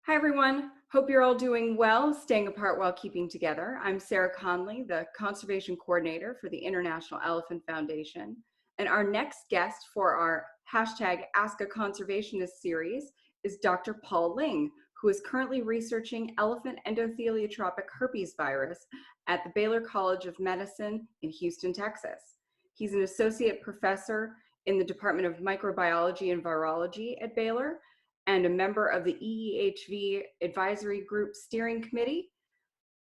Hi, everyone. Hope you're all doing well, staying apart while keeping together. I'm Sarah Conley, the Conservation Coordinator for the International Elephant Foundation. And our next guest for our hashtag Ask a Conservationist series is Dr. Paul Ling, who is currently researching elephant endotheliotropic herpesvirus at the Baylor College of Medicine in Houston, Texas. He's an associate professor in the Department of Microbiology and Virology at Baylor and a member of the EEHV Advisory Group Steering Committee.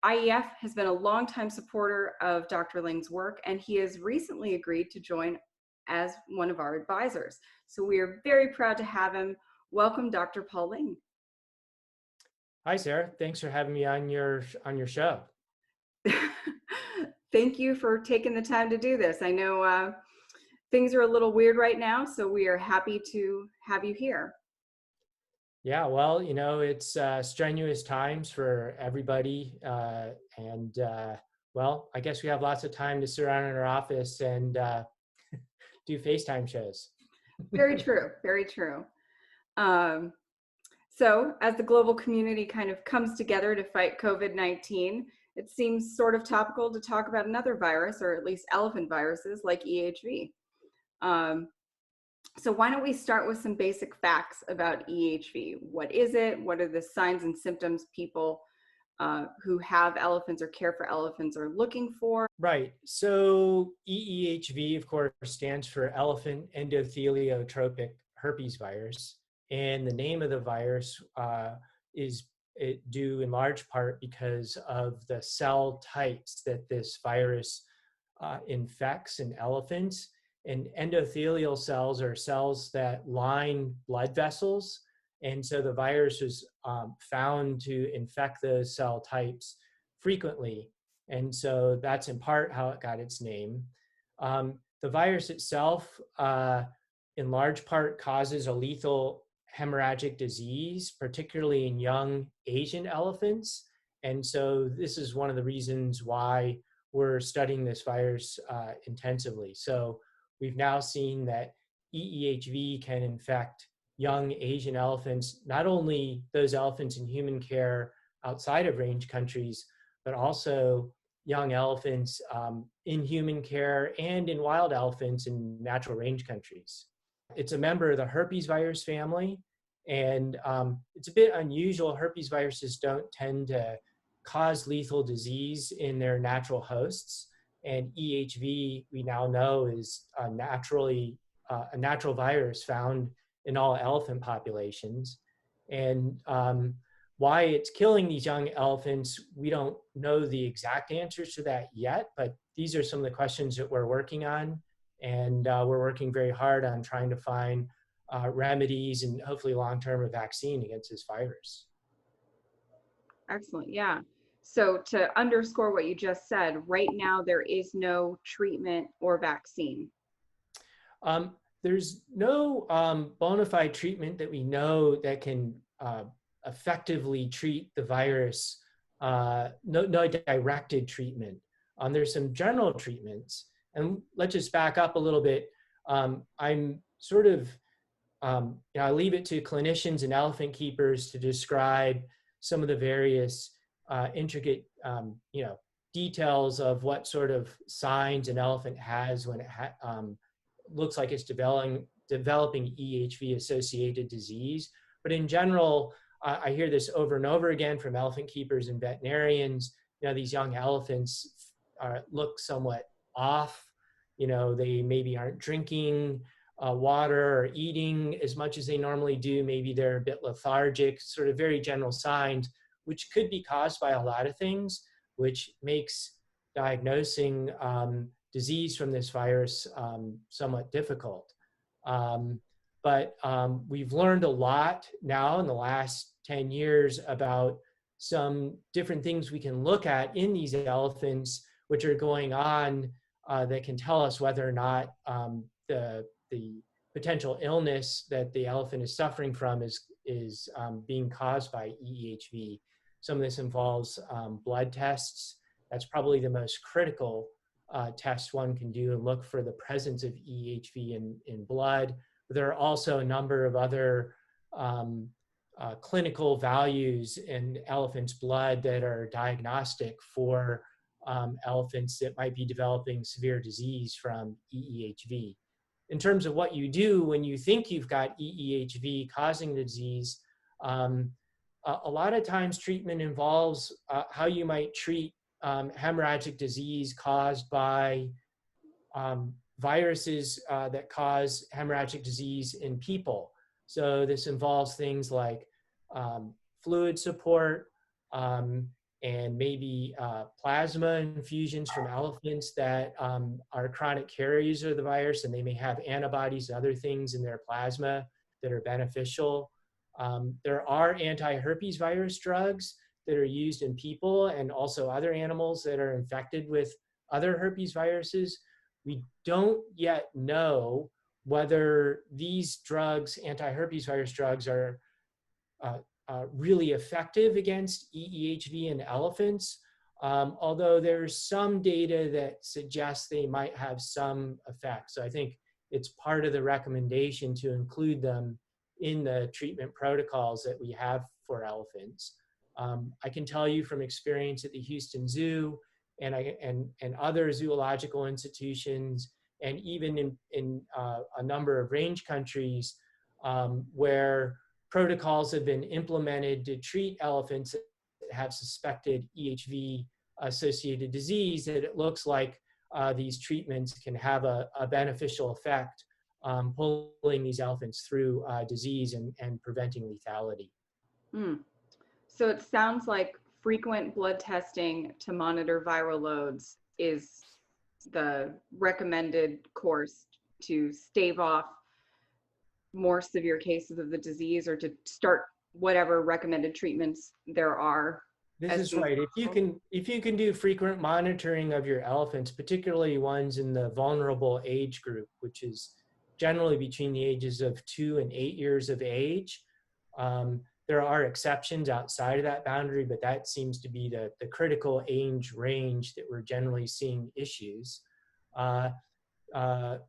IEF has been a longtime supporter of Dr. Ling's work, and he has recently agreed to join as one of our advisors. So we are very proud to have him. Welcome, Dr. Paul Ling. Hi, Sarah. Thanks for having me on your show. Thank you for taking the time to do this. I know things are a little weird right now, so we are happy to have you here. Yeah, well, it's strenuous times for everybody. Well, I guess we have lots of time to sit around in our office and do FaceTime shows. Very true, very true. So as the global community kind of comes together to fight COVID-19, it seems sort of topical to talk about another virus, or at least elephant viruses like EEHV. So why don't we start with some basic facts about EEHV? What is it? What are the signs and symptoms people who have elephants or care for elephants are looking for? Right. So EEHV, of course, stands for Elephant Endotheliotropic Herpesvirus. And the name of the virus is due in large part because of the cell types that this virus infects in elephants. And endothelial cells are cells that line blood vessels. And so the virus was found to infect those cell types frequently. And so that's in part how it got its name. The virus itself, in large part, causes a lethal hemorrhagic disease, particularly in young Asian elephants. And so this is one of the reasons why we're studying this virus intensively. So we've now seen that EEHV can infect young Asian elephants, not only those elephants in human care outside of range countries, but also young elephants in human care and in wild elephants in natural range countries. It's a member of the herpes virus family, and it's a bit unusual. Herpes viruses don't tend to cause lethal disease in their natural hosts. And EHV, we now know, is a natural virus found in all elephant populations. And why it's killing these young elephants, we don't know the exact answers to that yet, but these are some of the questions that we're working on. And we're working very hard on trying to find remedies and hopefully long-term a vaccine against this virus. Excellent, yeah. So to underscore what you just said, right now there is no treatment or vaccine. There's no bona fide treatment that we know that can effectively treat the virus, no directed treatment. There's some general treatments. And let's just back up a little bit. I'm sort of, I leave it to clinicians and elephant keepers to describe some of the various intricate, details of what sort of signs an elephant has when it looks like it's developing EHV-associated disease. But in general, I hear this over and over again from elephant keepers and veterinarians. These young elephants look somewhat off. They maybe aren't drinking water or eating as much as they normally do. Maybe they're a bit lethargic, sort of very general signs, which could be caused by a lot of things, which makes diagnosing disease from this virus somewhat difficult. But we've learned a lot now in the last 10 years about some different things we can look at in these elephants, which are going on that can tell us whether or not the potential illness that the elephant is suffering from is being caused by EEHV. Some of this involves blood tests. That's probably the most critical test one can do and look for the presence of EEHV in blood. But there are also a number of other clinical values in elephants' blood that are diagnostic for elephants that might be developing severe disease from EEHV. In terms of what you do when you think you've got EEHV causing the disease, a lot of times treatment involves how you might treat hemorrhagic disease caused by viruses that cause hemorrhagic disease in people. So this involves things like fluid support and maybe plasma infusions from elephants that are chronic carriers of the virus, and they may have antibodies and other things in their plasma that are beneficial. There are anti-herpes virus drugs that are used in people and also other animals that are infected with other herpes viruses. We don't yet know whether these drugs, anti-herpes virus drugs, are really effective against EEHV in elephants, although there's some data that suggests they might have some effect. So I think it's part of the recommendation to include them in the treatment protocols that we have for elephants. I can tell you from experience at the Houston Zoo and other zoological institutions, and even in a number of range countries where protocols have been implemented to treat elephants that have suspected EHV associated disease, that it looks like these treatments can have a beneficial effect pulling these elephants through disease and preventing lethality. So it sounds like frequent blood testing to monitor viral loads is the recommended course to stave off more severe cases of the disease, or to start whatever recommended treatments there are. This is right. If you can do frequent monitoring of your elephants, particularly ones in the vulnerable age group, which is generally between the ages of 2 and 8 years of age. There are exceptions outside of that boundary, but that seems to be the critical age range that we're generally seeing issues.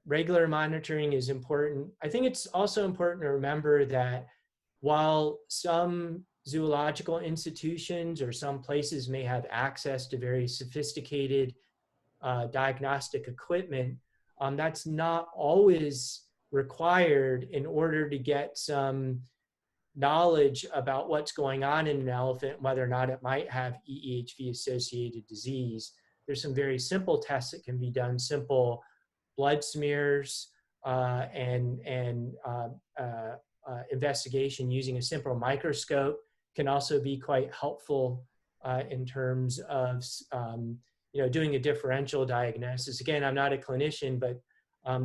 Regular monitoring is important. I think it's also important to remember that while some zoological institutions or some places may have access to very sophisticated diagnostic equipment, that's not always required in order to get some knowledge about what's going on in an elephant, whether or not it might have EEHV associated disease. There's some very simple tests that can be done, simple blood smears and investigation using a simple microscope can also be quite helpful in terms of doing a differential diagnosis. Again, I'm not a clinician, but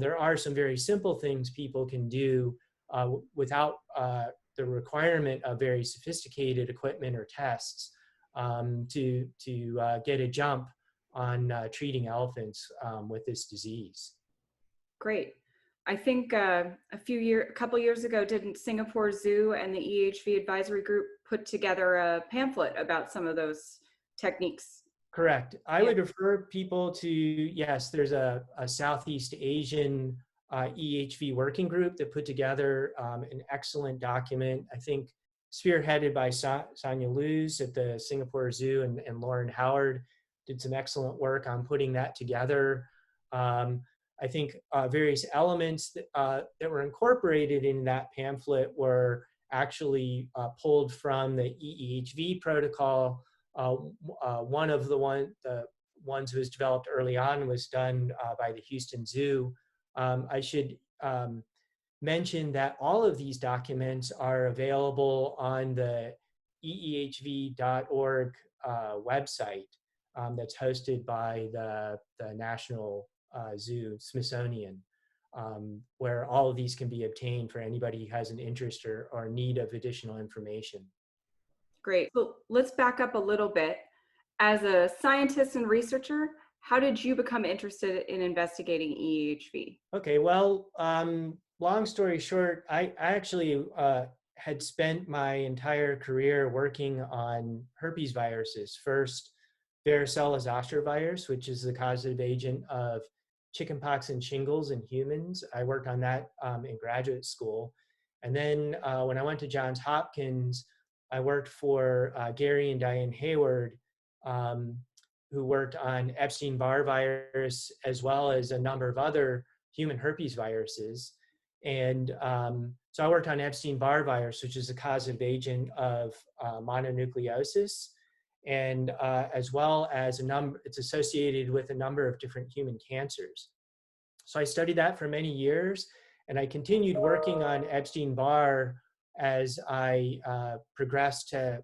there are some very simple things people can do without the requirement of very sophisticated equipment or tests to get a jump on treating elephants with this disease. Great. I think a couple years ago, didn't Singapore Zoo and the EEHV advisory group put together a pamphlet about some of those techniques? Correct. I would refer people to, yes, there's a Southeast Asian EEHV working group that put together an excellent document, I think spearheaded by Sonia Luz at the Singapore Zoo, and Lauren Howard did some excellent work on putting that together. I think various elements that were incorporated in that pamphlet were actually pulled from the EEHV protocol. One of the ones that was developed early on was done by the Houston Zoo. I should mention that all of these documents are available on the EEHV.org website that's hosted by the National Zoo, Smithsonian, where all of these can be obtained for anybody who has an interest or need of additional information. Great. So let's back up a little bit. As a scientist and researcher, how did you become interested in investigating EEHV? Okay, well, long story short, I actually had spent my entire career working on herpes viruses. First, varicella zoster virus, which is the causative agent of chickenpox and shingles in humans. I worked on that in graduate school. And then when I went to Johns Hopkins, I worked for Gary and Diane Hayward, um, who worked on Epstein-Barr virus, as well as a number of other human herpes viruses. And so I worked on Epstein-Barr virus, which is a causative agent of mononucleosis, and as well as it's associated with a number of different human cancers. So I studied that for many years, and I continued working on Epstein-Barr as I progressed to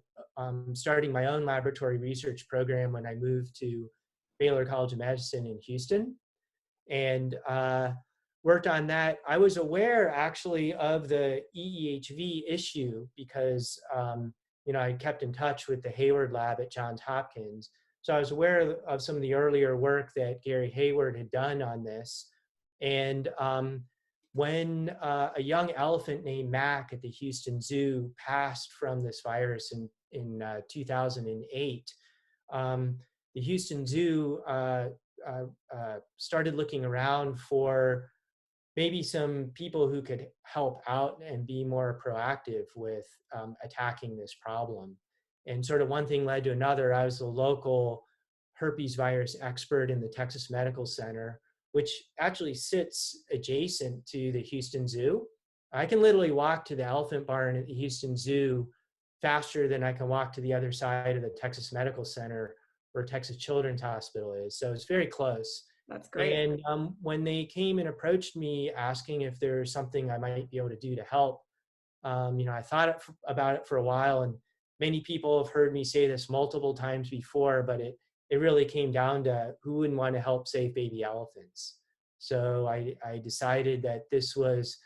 starting my own laboratory research program when I moved to Baylor College of Medicine in Houston, and worked on that. I was aware actually of the EEHV issue because I kept in touch with the Hayward lab at Johns Hopkins. So I was aware of some of the earlier work that Gary Hayward had done on this. And when a young elephant named Mac at the Houston Zoo passed from this virus in 2008, the Houston Zoo started looking around for maybe some people who could help out and be more proactive with attacking this problem. And sort of one thing led to another. I was the local herpes virus expert in the Texas Medical Center, which actually sits adjacent to the Houston Zoo. I can literally walk to the elephant barn at the Houston Zoo faster than I can walk to the other side of the Texas Medical Center where Texas Children's Hospital is. So it's very close. That's great. And when they came and approached me asking if there's something I might be able to do to help, I thought about it for a while, and many people have heard me say this multiple times before, but it really came down to who wouldn't want to help save baby elephants. So I decided that this was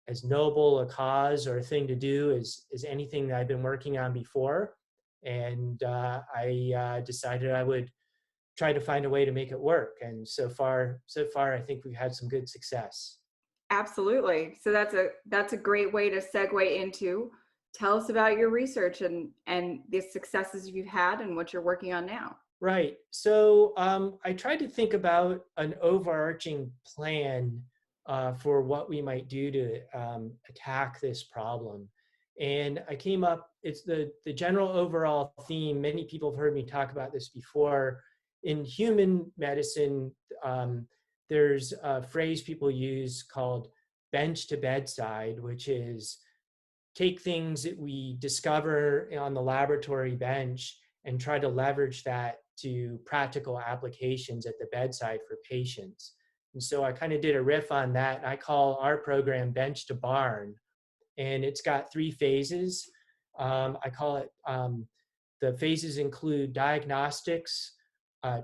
as noble a cause or a thing to do as anything that I've been working on before. And I decided I would try to find a way to make it work. And so far, I think we've had some good success. Absolutely. So that's a great way to segue into, tell us about your research and the successes you've had and what you're working on now. Right. So I tried to think about an overarching plan for what we might do to attack this problem. And I came up, it's the general overall theme. Many people have heard me talk about this before. In human medicine, there's a phrase people use called bench to bedside, which is take things that we discover on the laboratory bench and try to leverage that to practical applications at the bedside for patients. And so I kind of did a riff on that. I call our program Bench to Barn, and it's got 3 phases. I call it, the phases include diagnostics,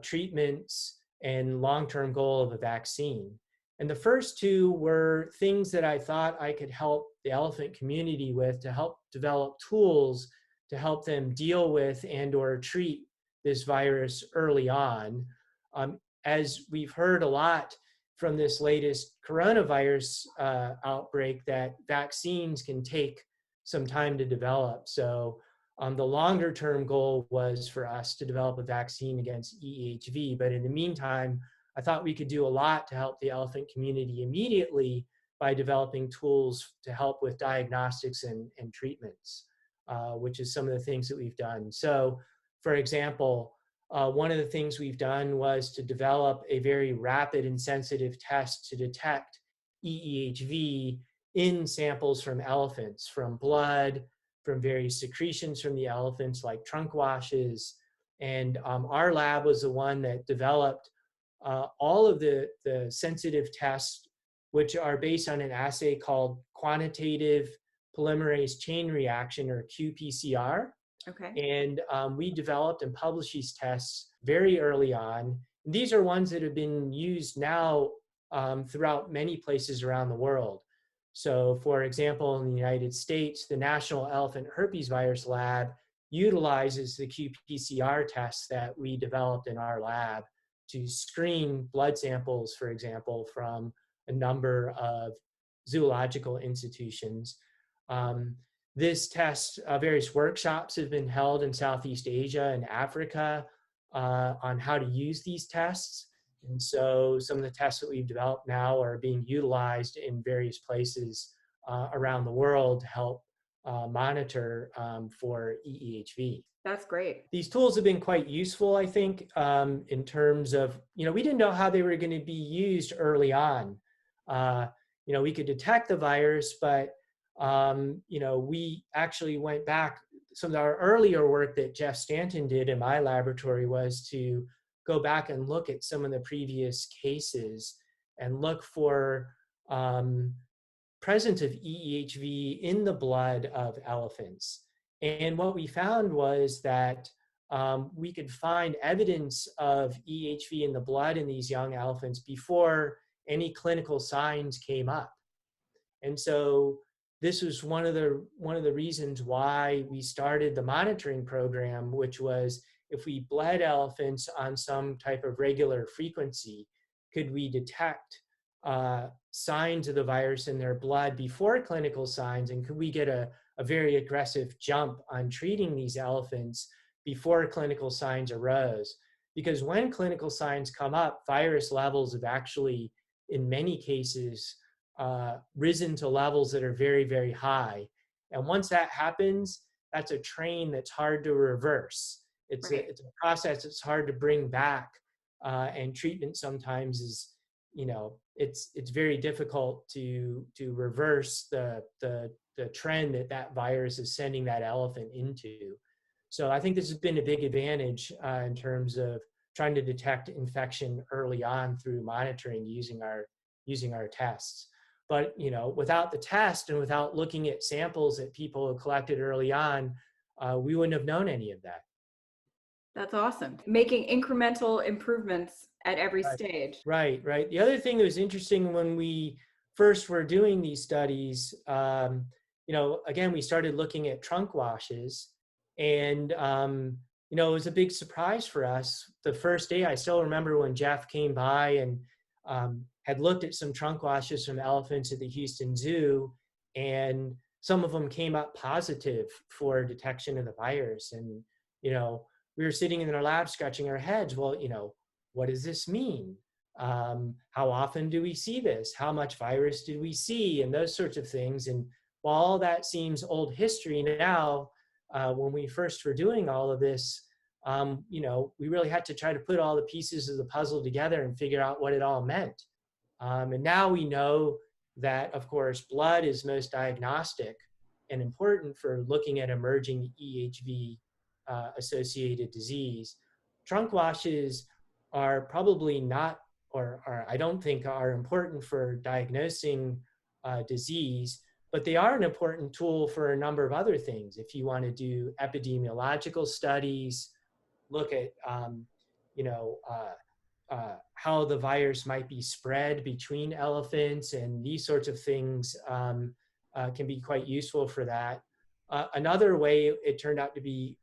treatments, and long-term goal of a vaccine. And the first 2 were things that I thought I could help the elephant community with to help develop tools to help them deal with and or treat this virus early on. As we've heard a lot from this latest coronavirus outbreak, that vaccines can take some time to develop. So the longer term goal was for us to develop a vaccine against EEHV. But in the meantime, I thought we could do a lot to help the elephant community immediately by developing tools to help with diagnostics and treatments, which is some of the things that we've done. So, for example, one of the things we've done was to develop a very rapid and sensitive test to detect EEHV in samples from elephants, from blood, from various secretions from the elephants like trunk washes. And our lab was the one that developed all of the sensitive tests, which are based on an assay called quantitative polymerase chain reaction, or qPCR. Okay. And we developed and published these tests very early on. And these are ones that have been used now throughout many places around the world. So for example, in the United States, the National Elephant Herpesvirus Lab utilizes the qPCR tests that we developed in our lab to screen blood samples, for example, from a number of zoological institutions. This test, various workshops have been held in Southeast Asia and Africa on how to use these tests. And so some of the tests that we've developed now are being utilized in various places around the world to help monitor for EEHV. That's great. These tools have been quite useful, I think, in terms of, we didn't know how they were going to be used early on. We could detect the virus, but, we actually went back. Some of our earlier work that Jeff Stanton did in my laboratory was to go back and look at some of the previous cases and look for presence of EEHV in the blood of elephants. And what we found was that we could find evidence of EEHV in the blood in these young elephants before any clinical signs came up. And so this was one of the reasons why we started the monitoring program, which was if we bled elephants on some type of regular frequency, could we detect signs of the virus in their blood before clinical signs, and could we get a very aggressive jump on treating these elephants before clinical signs arose? Because when clinical signs come up, virus levels have actually, in many cases, risen to levels that are very, very high. And once that happens, that's a train that's hard to reverse. It's a process that's hard to bring back, and treatment sometimes is, it's very difficult to reverse the trend that virus is sending that elephant into. So I think this has been a big advantage in terms of trying to detect infection early on through monitoring using our tests. But without the test and without looking at samples that people have collected early on, we wouldn't have known any of that. That's awesome. Making incremental improvements at every Right. stage. Right. The other thing that was interesting when we first were doing these studies, again, we started looking at trunk washes, and it was a big surprise for us. The first day, I still remember when Jeff came by and had looked at some trunk washes from elephants at the Houston Zoo, and some of them came up positive for detection of the virus. And, we were sitting in our lab scratching our heads. Well, what does this mean? How often do we see this? How much virus do we see? And those sorts of things. And while all that seems old history now, when we first were doing all of this, we really had to try to put all the pieces of the puzzle together and figure out what it all meant. And now we know that, of course, blood is most diagnostic and important for looking at emerging EHV associated disease. Trunk washes are probably not, or I don't think are important for diagnosing disease, but they are an important tool for a number of other things. If you want to do epidemiological studies, look at how the virus might be spread between elephants, and these sorts of things can be quite useful for that. Another way it turned out to be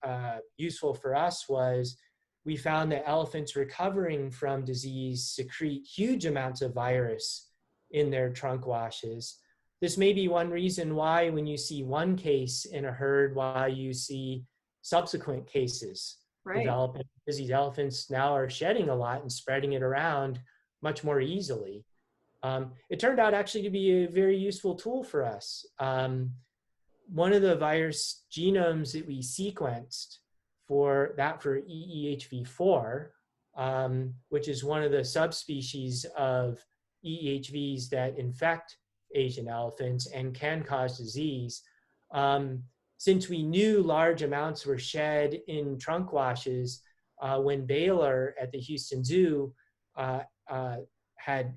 useful for us was we found that elephants recovering from disease secrete huge amounts of virus in their trunk washes. This may be one reason why when you see one case in a herd, why you see subsequent cases developing, because these elephants now are shedding a lot and spreading it around much more easily. It turned out actually to be a very useful tool for us. One of the virus genomes that we sequenced for EEHV4, which is one of the subspecies of EEHVs that infect Asian elephants and can cause disease. Since we knew large amounts were shed in trunk washes, when Baylor at the Houston Zoo had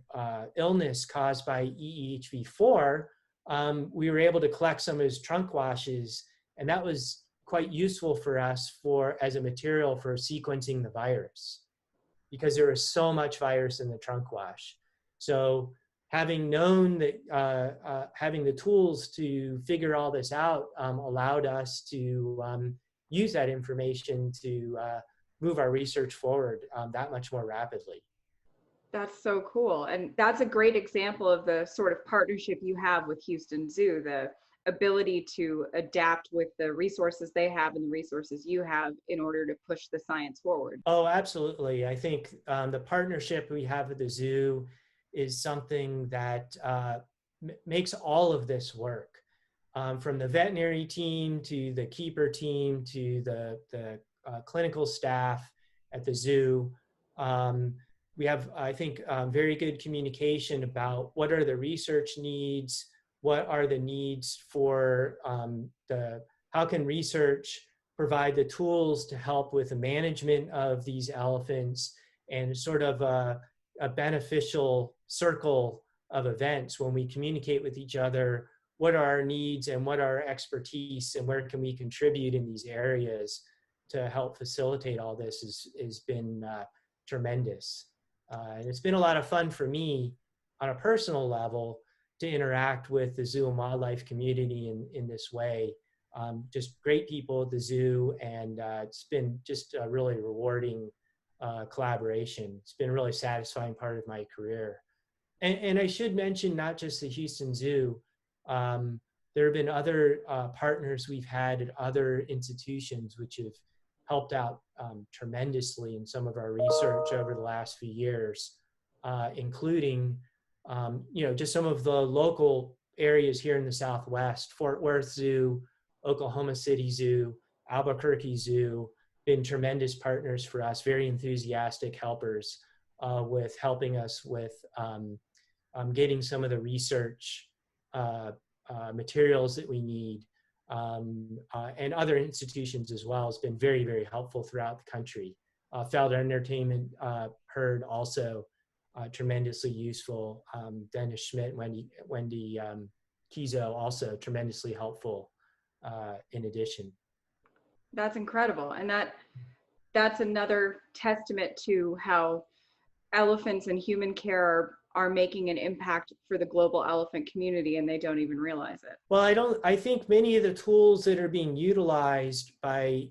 illness caused by EEHV4, we were able to collect some of his trunk washes, and that was quite useful for us as a material for sequencing the virus, because there was so much virus in the trunk wash. So having known that, having the tools to figure all this out allowed us to use that information to move our research forward that much more rapidly. That's so cool. And that's a great example of the sort of partnership you have with Houston Zoo, the ability to adapt with the resources they have and the resources you have in order to push the science forward. Oh, absolutely. I think the partnership we have with the zoo is something that makes all of this work. From the veterinary team to the keeper team to the clinical staff at the zoo. Um, we have, I think, very good communication about what are the research needs, what are the needs for how can research provide the tools to help with the management of these elephants, and sort of a beneficial circle of events when we communicate with each other what are our needs and what are our expertise and where can we contribute in these areas to help facilitate all this has been tremendous. And it's been a lot of fun for me on a personal level to interact with the zoo and wildlife community in this way. Just great people at the zoo, and it's been just a really rewarding collaboration. It's been a really satisfying part of my career. And I should mention not just the Houston Zoo. There have been other partners we've had at other institutions which have helped out tremendously in some of our research over the last few years, including just some of the local areas here in the Southwest: Fort Worth Zoo, Oklahoma City Zoo, Albuquerque Zoo, been tremendous partners for us, very enthusiastic helpers with helping us with getting some of the research materials that we need, and other institutions as well has been very, very helpful throughout the country. Felder Entertainment Herd also tremendously useful. Dennis Schmidt, Wendy Kizo also tremendously helpful in addition. That's incredible. And that's another testament to how elephants and human care are making an impact for the global elephant community, and they don't even realize it. Well, I think many of the tools that are being utilized by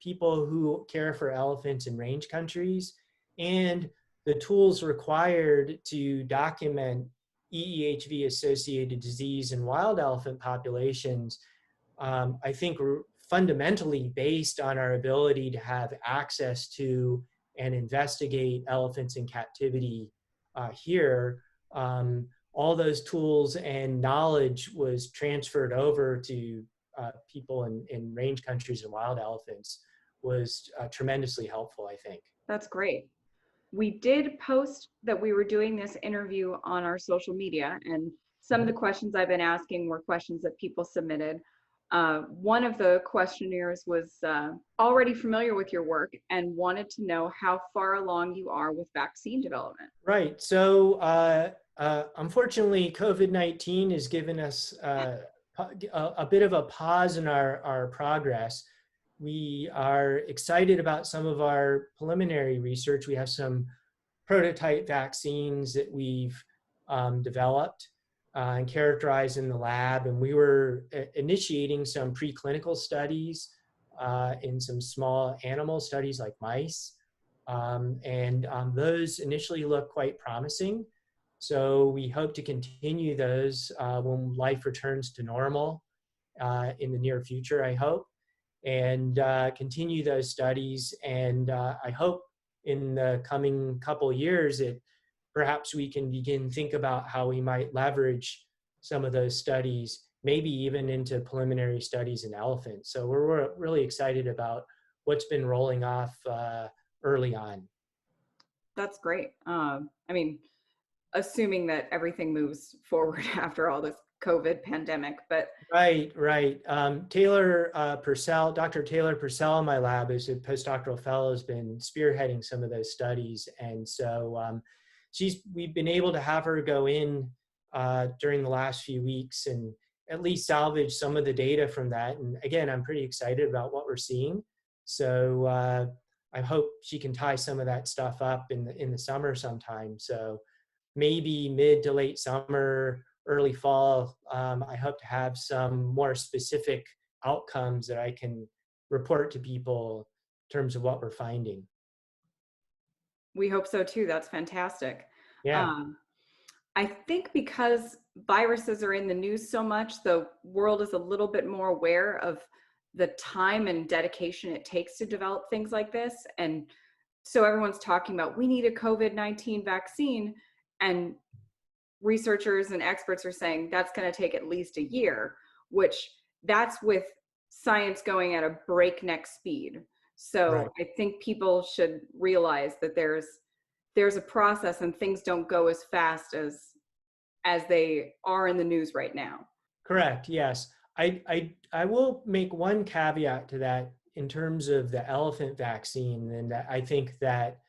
people who care for elephants in range countries, and the tools required to document EEHV associated disease in wild elephant populations, I think are fundamentally based on our ability to have access to and investigate elephants in captivity here. All those tools and knowledge was transferred over to people in range countries and wild elephants, was tremendously helpful, I think. That's great. We did post that we were doing this interview on our social media, and some of the questions I've been asking were questions that people submitted. One of the questionnaires was already familiar with your work and wanted to know how far along you are with vaccine development. Right. So unfortunately, COVID-19 has given us a bit of a pause in our progress. We are excited about some of our preliminary research. We have some prototype vaccines that we've developed and characterized in the lab. And we were initiating some preclinical studies in some small animal studies like mice. Those initially look quite promising. So we hope to continue those when life returns to normal in the near future, I hope, and continue those studies. And I hope in the coming couple years that perhaps we can begin to think about how we might leverage some of those studies, maybe even into preliminary studies in elephants. So we're really excited about what's been rolling off early on. That's great. I mean, assuming that everything moves forward after all this COVID pandemic, but. Right. Taylor Purcell, Dr. Taylor Purcell in my lab, as a postdoctoral fellow, has been spearheading some of those studies. And so we've been able to have her go in during the last few weeks and at least salvage some of the data from that. And again, I'm pretty excited about what we're seeing. So I hope she can tie some of that stuff up in the summer sometime. So maybe mid to late summer, early fall, I hope to have some more specific outcomes that I can report to people in terms of what we're finding. We hope so too. That's fantastic. Yeah. I think because viruses are in the news so much, the world is a little bit more aware of the time and dedication it takes to develop things like this. And so everyone's talking about, we need a COVID-19 vaccine. And researchers and experts are saying that's going to take at least a year, which that's with science going at a breakneck speed. So Right. I think people should realize that there's a process and things don't go as fast as they are in the news right now. Correct. Yes. I will make one caveat to that in terms of the elephant vaccine, and that I think that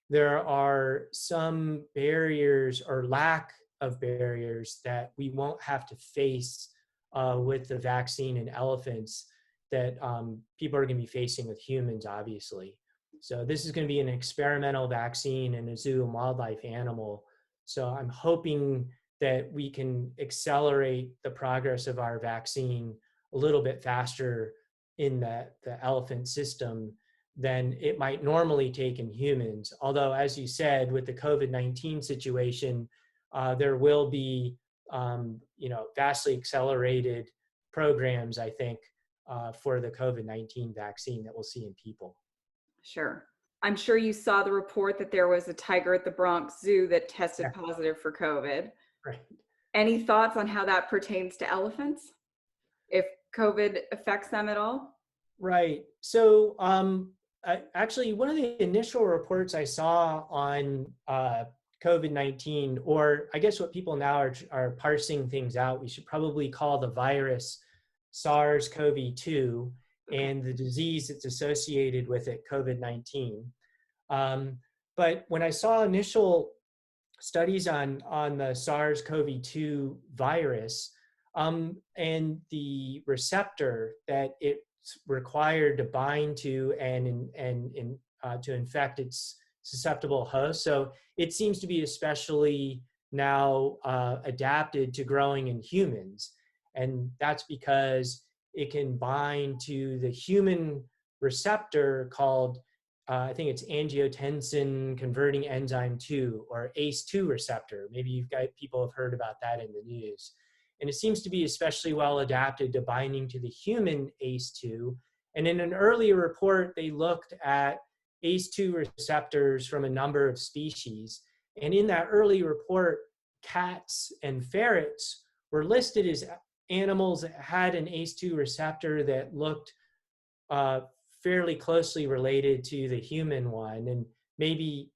there are some barriers or lack of barriers that we won't have to face with the vaccine in elephants that people are going to be facing with humans, obviously. So this is going to be an experimental vaccine in a zoo and wildlife animal. So I'm hoping that we can accelerate the progress of our vaccine a little bit faster in the elephant system than it might normally take in humans. Although, as you said, with the COVID-19 situation, there will be, vastly accelerated programs, I think, for the COVID-19 vaccine that we'll see in people. Sure. I'm sure you saw the report that there was a tiger at the Bronx Zoo that tested Yeah, positive for COVID. right. Any thoughts on how that pertains to elephants? If COVID affects them at all? Right. So, actually, one of the initial reports I saw on COVID-19, or I guess what people now are parsing things out, we should probably call the virus SARS-CoV-2 Okay. and the disease that's associated with it, COVID-19. But when I saw initial studies on the SARS-CoV-2 virus, and the receptor that it's required to bind to and to infect its susceptible host. So it seems to be especially now adapted to growing in humans, and that's because it can bind to the human receptor called I think it's angiotensin converting enzyme 2, or ACE2 receptor. Maybe people have heard about that in the news. And it seems to be especially well adapted to binding to the human ACE2. And in an earlier report, they looked at ACE2 receptors from a number of species. And in that early report, cats and ferrets were listed as animals that had an ACE2 receptor that looked fairly closely related to the human one, and maybe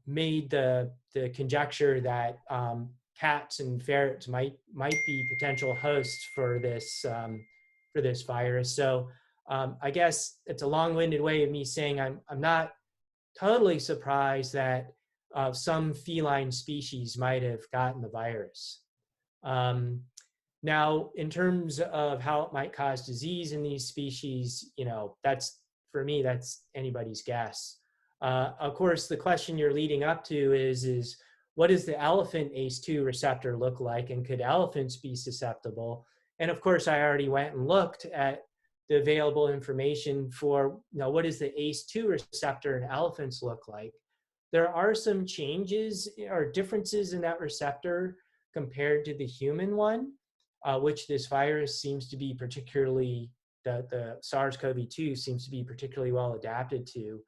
made the conjecture that cats and ferrets might be potential hosts for this virus. So I guess it's a long-winded way of me saying I'm not totally surprised that some feline species might have gotten the virus. Now, in terms of how it might cause disease in these species, for me, that's anybody's guess. Of course, the question you're leading up to is what does the elephant ACE2 receptor look like, and could elephants be susceptible? And of course, I already went and looked at the available information for, what does the ACE2 receptor in elephants look like? There are some changes or differences in that receptor compared to the human one, which this virus seems to be particularly, the SARS-CoV-2 seems to be particularly well adapted to.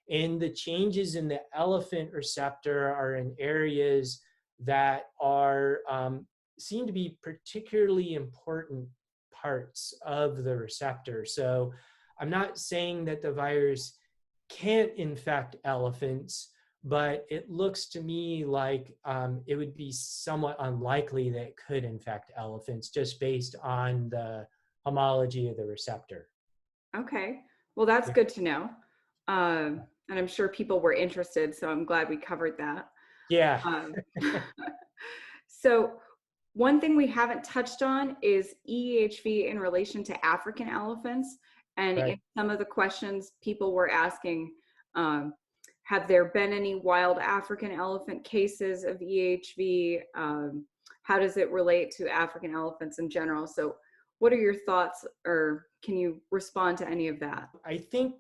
And the changes in the elephant receptor are in areas that are seem to be particularly important parts of the receptor. So I'm not saying that the virus can't infect elephants, but it looks to me like it would be somewhat unlikely that it could infect elephants just based on the homology of the receptor. Okay. Well, that's Yeah. good to know. And I'm sure people were interested, so I'm glad we covered that. Yeah. Um, so one thing we haven't touched on is EEHV in relation to African elephants. And Right. in some of the questions people were asking, have there been any wild African elephant cases of EEHV? How does it relate to African elephants in general? So what are your thoughts, or can you respond to any of that? I think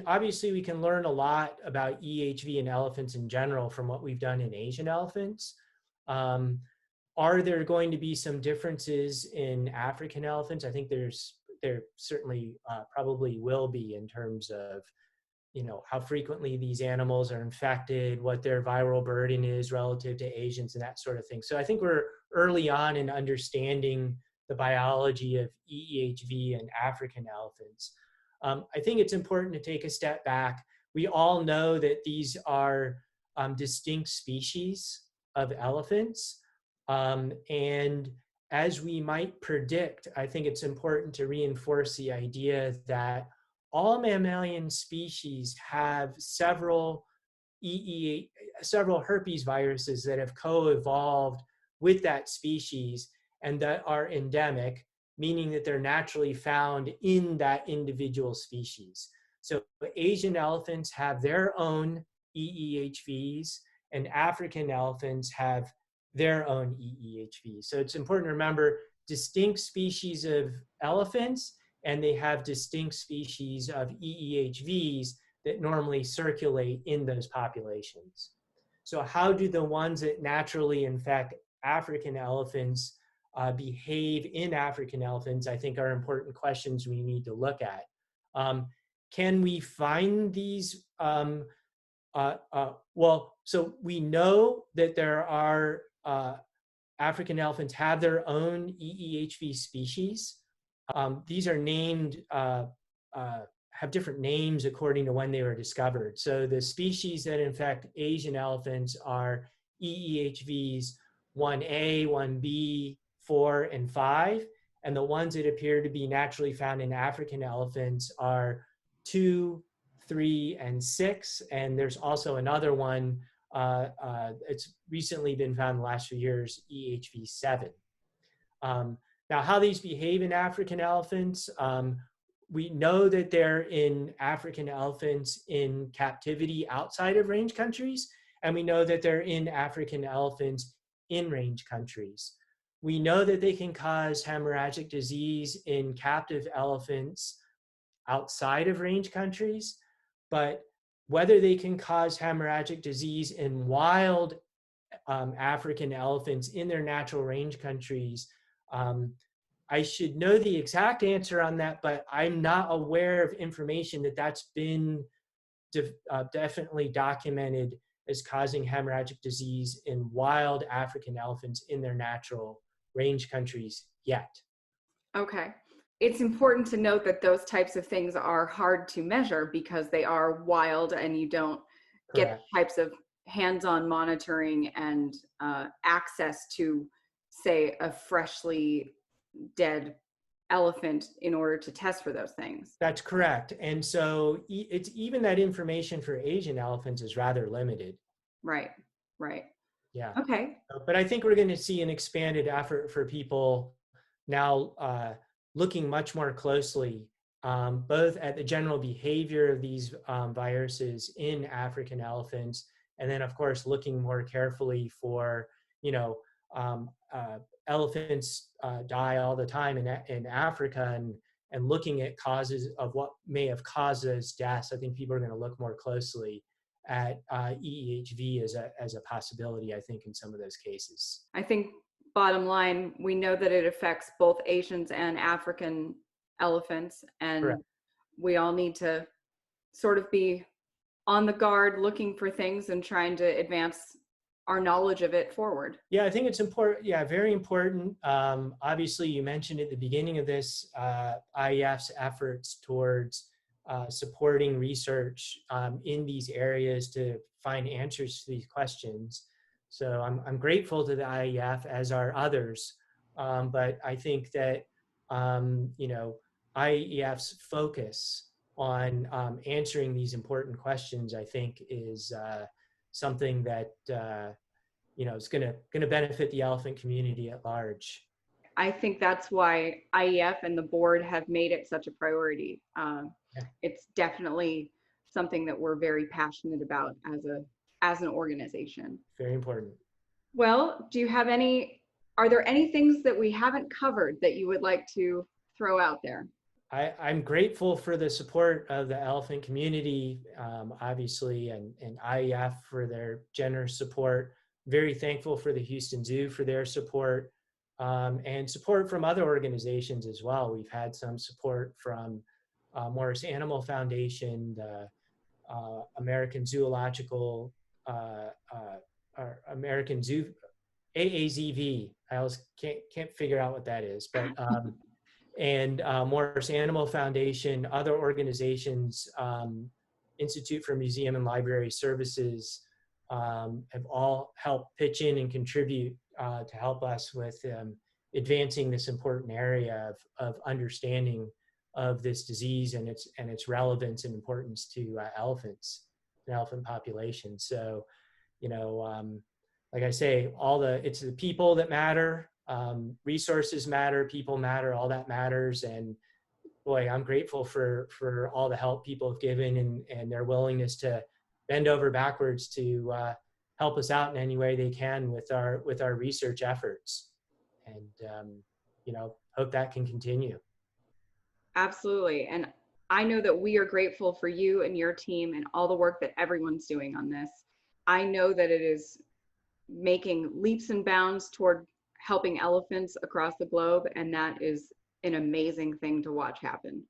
obviously we can learn a lot about EHV in elephants in general from what we've done in Asian elephants. Are there going to be some differences in African elephants? I think there certainly probably will be in terms of how frequently these animals are infected, what their viral burden is relative to Asians, and that sort of thing. So I think we're early on in understanding the biology of EEHV and African elephants. I think it's important to take a step back. We all know that these are distinct species of elephants. And as we might predict, I think it's important to reinforce the idea that all mammalian species have several several herpes viruses that have co-evolved with that species and that are endemic, meaning that they're naturally found in that individual species. So Asian elephants have their own EEHVs, and African elephants have their own EEHVs. So it's important to remember distinct species of elephants, and they have distinct species of EEHVs that normally circulate in those populations. So how do the ones that naturally infect African elephants behave in African elephants, I think are important questions we need to look at. Can we find these? Well, so we know that there are African elephants have their own EEHV species. These are named, have different names according to when they were discovered. So the species that infect Asian elephants are EEHVs 1A, 1B, 4, and 5. And the ones that appear to be naturally found in African elephants are 2, 3, and 6. And there's also another one, it's recently been found in the last few years, EHV 7. Now, how these behave in African elephants, we know that they're in African elephants in captivity outside of range countries, and we know that they're in African elephants in range countries. We know that they can cause hemorrhagic disease in captive elephants outside of range countries, but whether they can cause hemorrhagic disease in wild African elephants in their natural range countries, I should know the exact answer on that, but I'm not aware of information that that's been definitely documented as causing hemorrhagic disease in wild African elephants in their natural range countries yet. Okay. It's important to note that those types of things are hard to measure because they are wild and you don't get types of hands-on monitoring and access to, say, a freshly dead elephant in order to test for those things. That's correct. And so it's even that information for Asian elephants is rather limited. Right, right. Yeah. Okay. But I think we're going to see an expanded effort for people now looking much more closely both at the general behavior of these viruses in African elephants, and then of course looking more carefully for, elephants die all the time in Africa, and looking at causes of what may have caused those deaths. I think people are going to look more closely at EEHV as a possibility, I think, in some of those cases. I think bottom line, we know that it affects both Asians and African elephants, and Correct. we all need to sort of be on the guard looking for things and trying to advance our knowledge of it forward. Yeah, I think it's important. Yeah, very important. Obviously, you mentioned at the beginning of this, IEF's efforts towards supporting research in these areas to find answers to these questions. So I'm grateful to the IEF, as are others. But I think that, IEF's focus on answering these important questions, I think, is something that is going to benefit the elephant community at large. I think that's why IEF and the board have made it such a priority. It's definitely something that we're very passionate about as an organization. Very important. Well, are there any things that we haven't covered that you would like to throw out there? I'm grateful for the support of the elephant community, obviously, and IEF for their generous support. Very thankful for the Houston Zoo for their support, and support from other organizations as well. We've had some support from Morris Animal Foundation, the American Zoological, or American Zoo, AAZV. I always can't figure out what that is, but and Morris Animal Foundation, other organizations, Institute for Museum and Library Services, have all helped pitch in and contribute to help us with advancing this important area of understanding of this disease and its relevance and importance to elephants and elephant population. So, you know, like I say, it's the people that matter, resources matter, people matter, all that matters. And boy, I'm grateful for all the help people have given and their willingness to bend over backwards to help us out in any way they can with our research efforts. And you know, hope that can continue. Absolutely. And I know that we are grateful for you and your team and all the work that everyone's doing on this. I know that it is making leaps and bounds toward helping elephants across the globe, and that is an amazing thing to watch happen.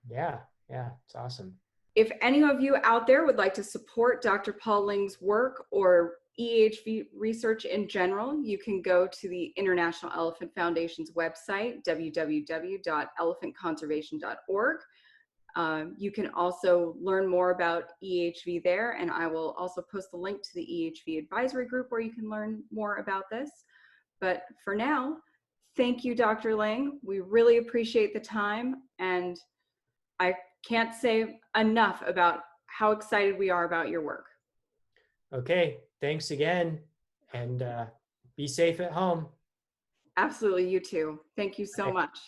Yeah, it's awesome. If any of you out there would like to support Dr. Paul Ling's work or EEHV research in general, you can go to the International Elephant Foundation's website, www.elephantconservation.org. You can also learn more about EEHV there, and I will also post the link to the EEHV advisory group where you can learn more about this. But for now, thank you, Dr. Ling. We really appreciate the time, and I can't say enough about how excited we are about your work. Okay, thanks again, and be safe at home. Absolutely, you too. Thank you so Bye. much.